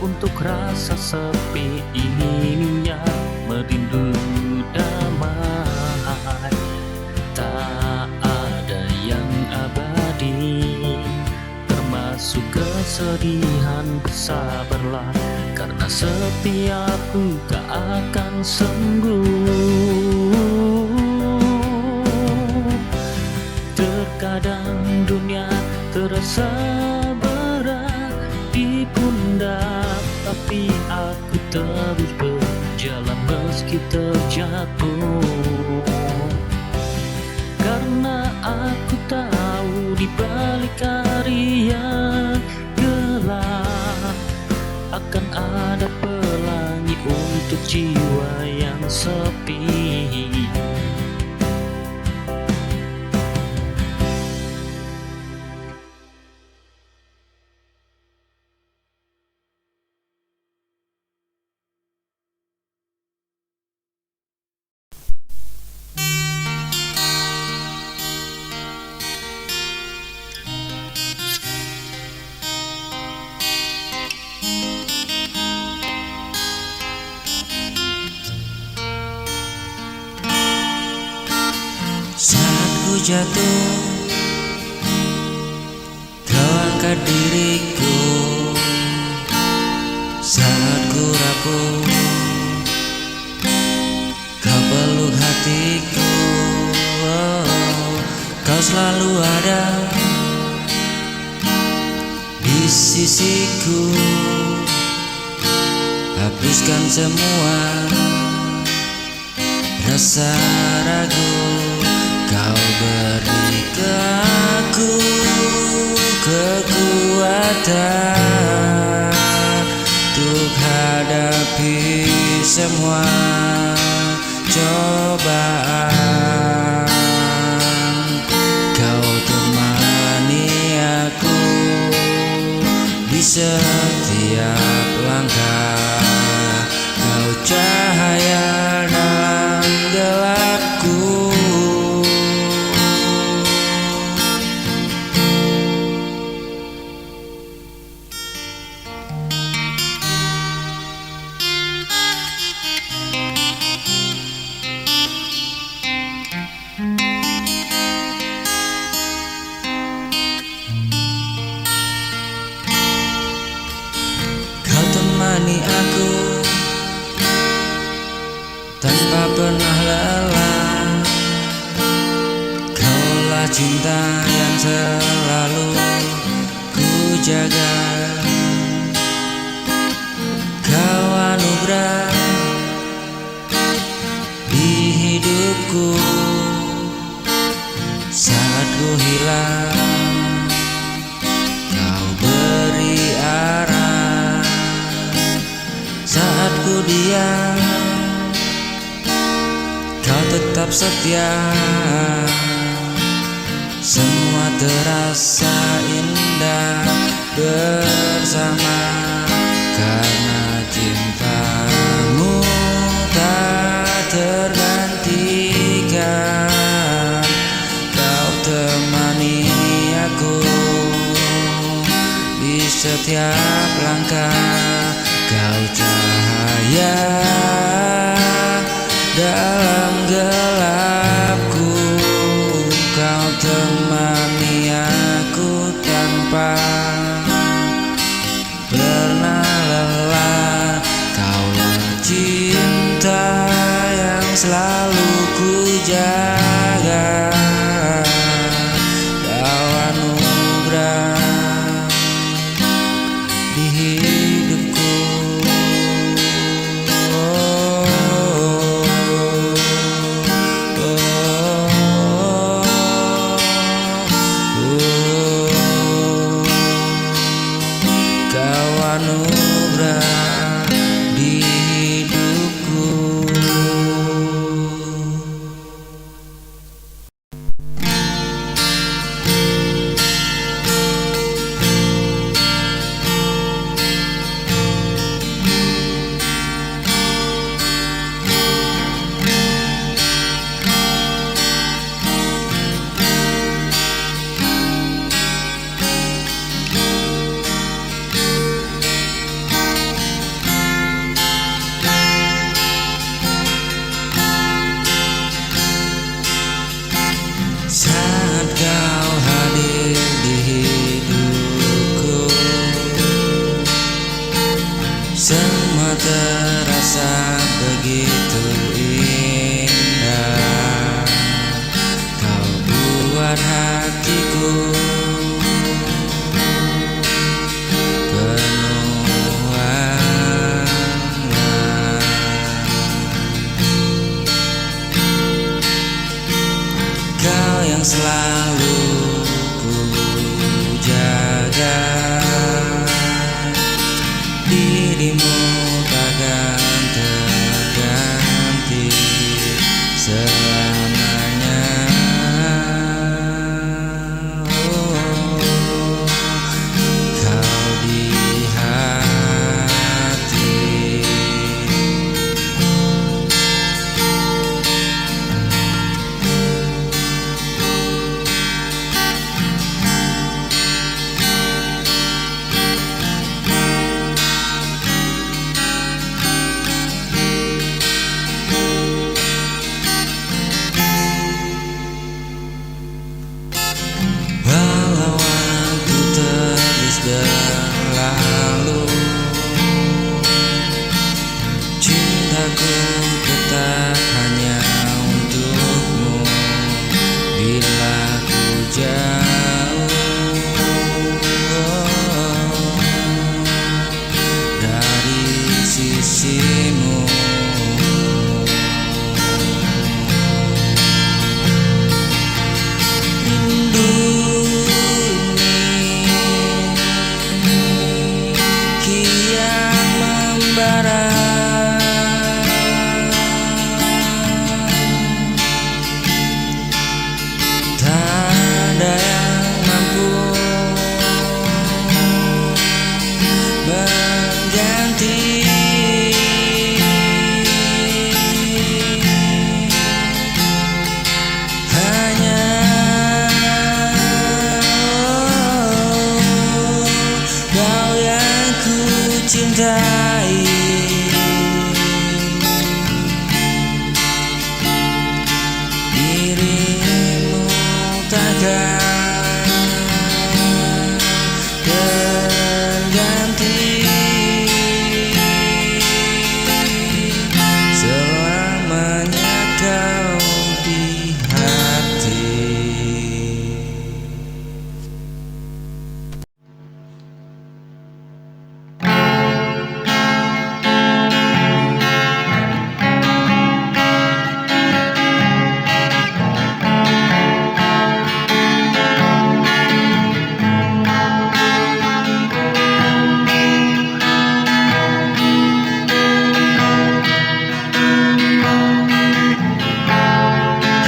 Untuk rasa sepi ini merindu damai. Tak ada yang abadi, termasuk kesedihan. Bersabarlah, karena setiapku tak akan sembuh. Terkadang dunia terasa berat di pundak, tapi aku terus berjalan meski terjatuh. Karena aku tahu di balik hari yang gelap akan ada pelangi untuk jiwa yang sepi. jatuh, kau angkat diriku. Saat ku rapuh, kau peluk hatiku. Oh, kau selalu ada di sisiku. Hapuskan semua rasa ragu, kau beri ke aku kekuatan untuk hadapi semua cobaan. Kau temani aku di setiap langkah, kau cahaya dalam gelapku. Kau temani aku tanpa pernah lelah. Kaulah cinta yang selalu ku jaga. Kau anugerah di hidupku. Saat ku hilang, kau beri arah. Saat ku diam, kau tetap setia. Semua terasa indah bersama, karena cintamu tak tergantikan. Kau temani aku di setiap langkah, kau cahaya dalam gelapku. Kau temani aku tanpa pernah lelah. Kaulah cinta yang selalu ku jaga. Kau anugerah di hidupku. Kau anugerah di hidupku. Saat kau hadir di hidupku, semua terasa begitu indah. Kau buat hatiku penuh warna. Kau yang selalu ku jaga, dirimu takkan terganti selamanya. Oh, kau di hati. Cintaku tetap hanya untukmu bila ku jauh dari sisimu. Rindu ini kian membara, tak ada yang mampu mengganti. Hanya kau yang ku cintai. Dirimu takkan terganti selamanya kau di hati.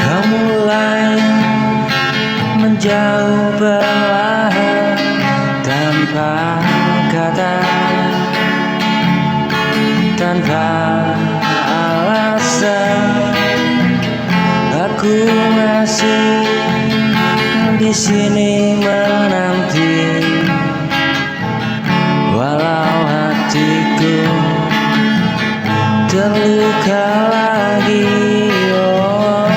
Kau mulai menjauh perlahan tanpa kata, tanpa alasan. Aku masih di sini menanti, walau hatiku terluka lagi. Oh,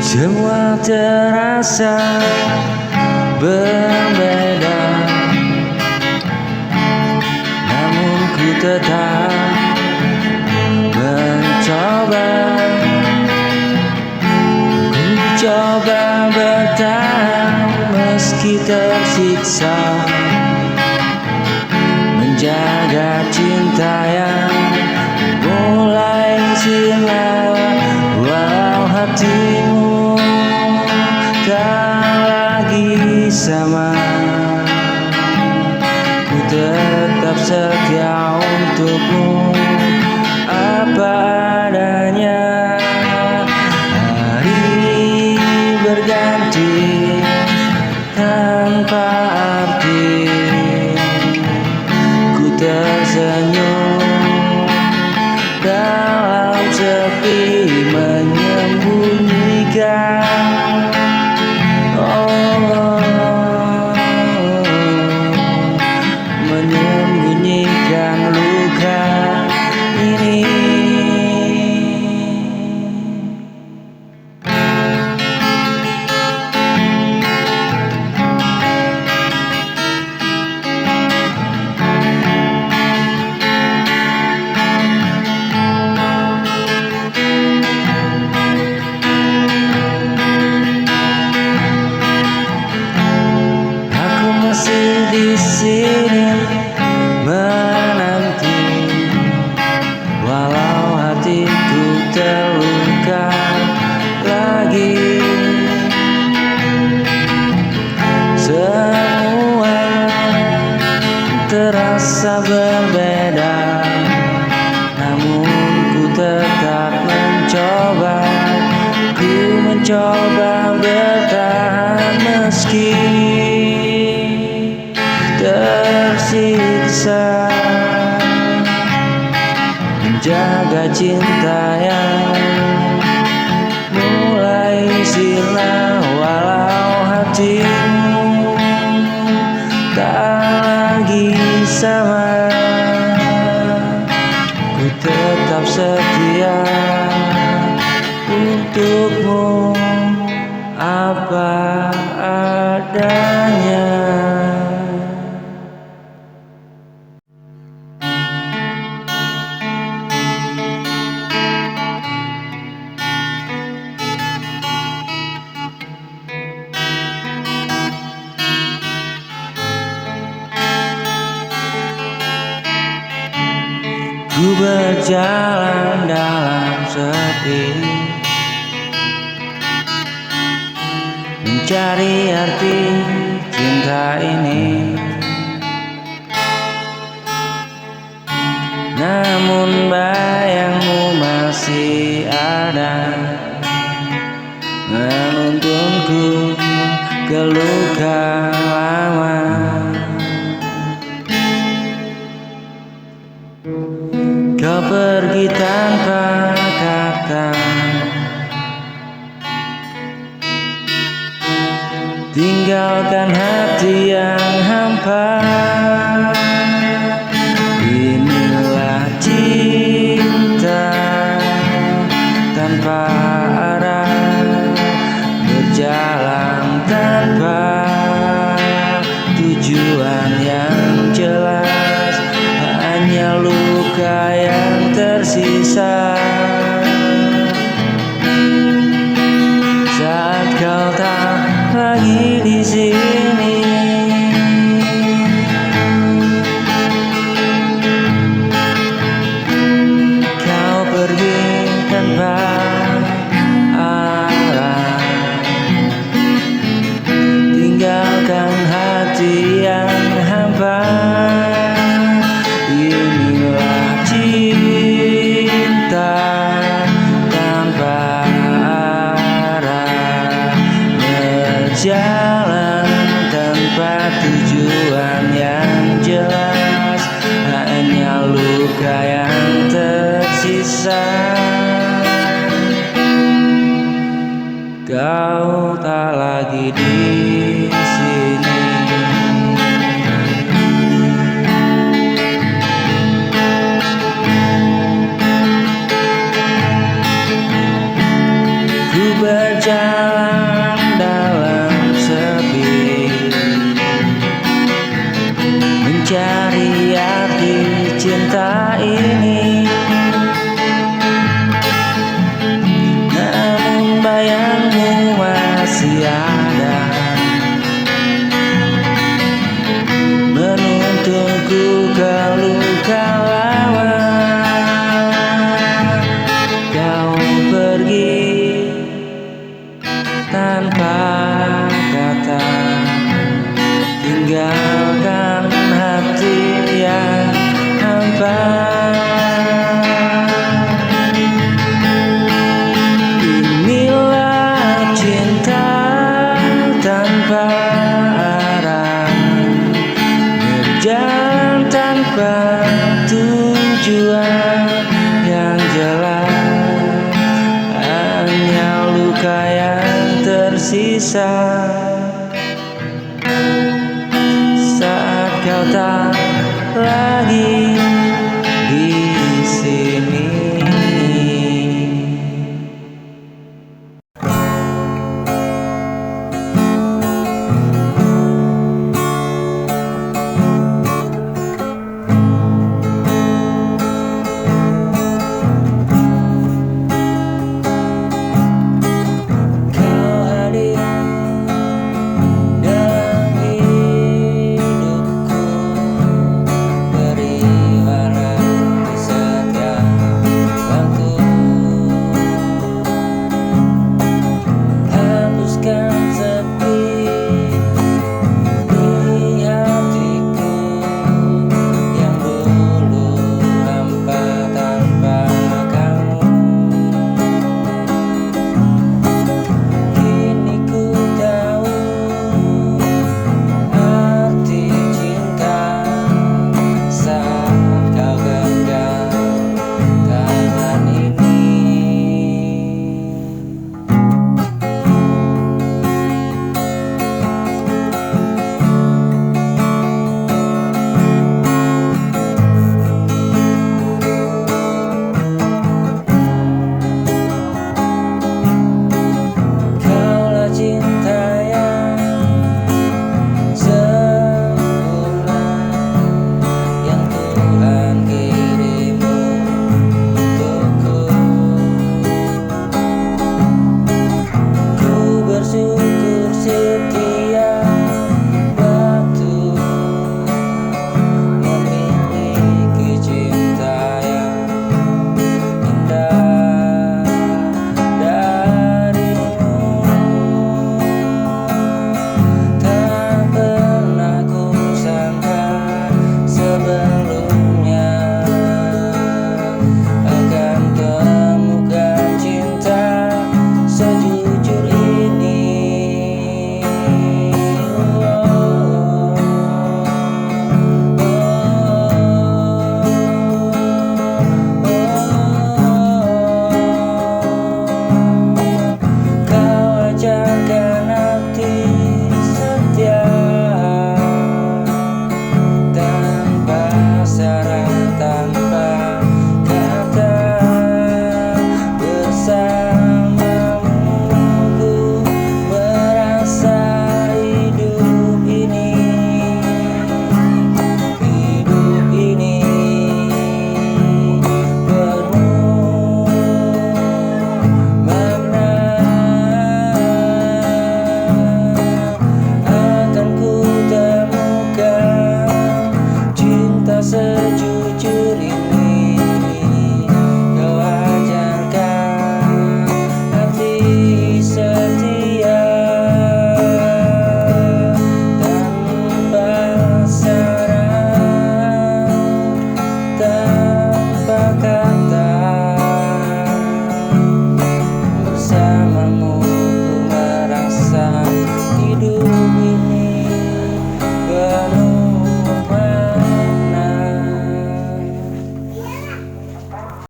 semua terasa berbeda, namun ku tetap mencoba. Ku coba bertahan meski tersiksa, menjaga cinta yang mulai sinar, walau hatimu tak lagi sama. Ku tetap setia untukmu apa adanya. Hari berganti tanpa arti, ku tersenyum dalam sepi menyembunyikan. Oh, menyembunyikan luka ini. Aku masih di sini menanti, walau hatiku terluka lagi. Semua terasa berbeda, namun ku tetap mencoba. Ku mencoba bertahan meski tersiksa, menjaga cinta yang mulai silau, walau hatimu tak lagi sama. Ku tetap setia untukmu apa adanya. Ku berjalan dalam sepi, mencari arti cinta ini. Namun bayangmu masih ada, menuntunku ke luka lama. Kau pergi tanpa kata, tinggalkan hati yang hampa. Inilah cinta tanpa arah, berjalan tanpa tujuan yang jelas, hanya luka yang tersisa. Saat kau tak lagi di sini, kau pergi tanpa arah, tinggalkan hati yang hampa. Inilah cinta tanpa arah, berjalan tanpa tujuan yang jelas, hanya luka yang tersisa. Kau tak lagi di sini. Ku berjalan dalam sepi, mencari arti cinta ini. Namun bayangmu masih ada, menuntunku ke luka lama. Kau pergi tanpa kata, tinggalkan hati yang hampa. Inilah cinta tanpa arah, berjalan tanpa tujuan yang jelas, hanya luka yang tersisa. Saat kau tak lagi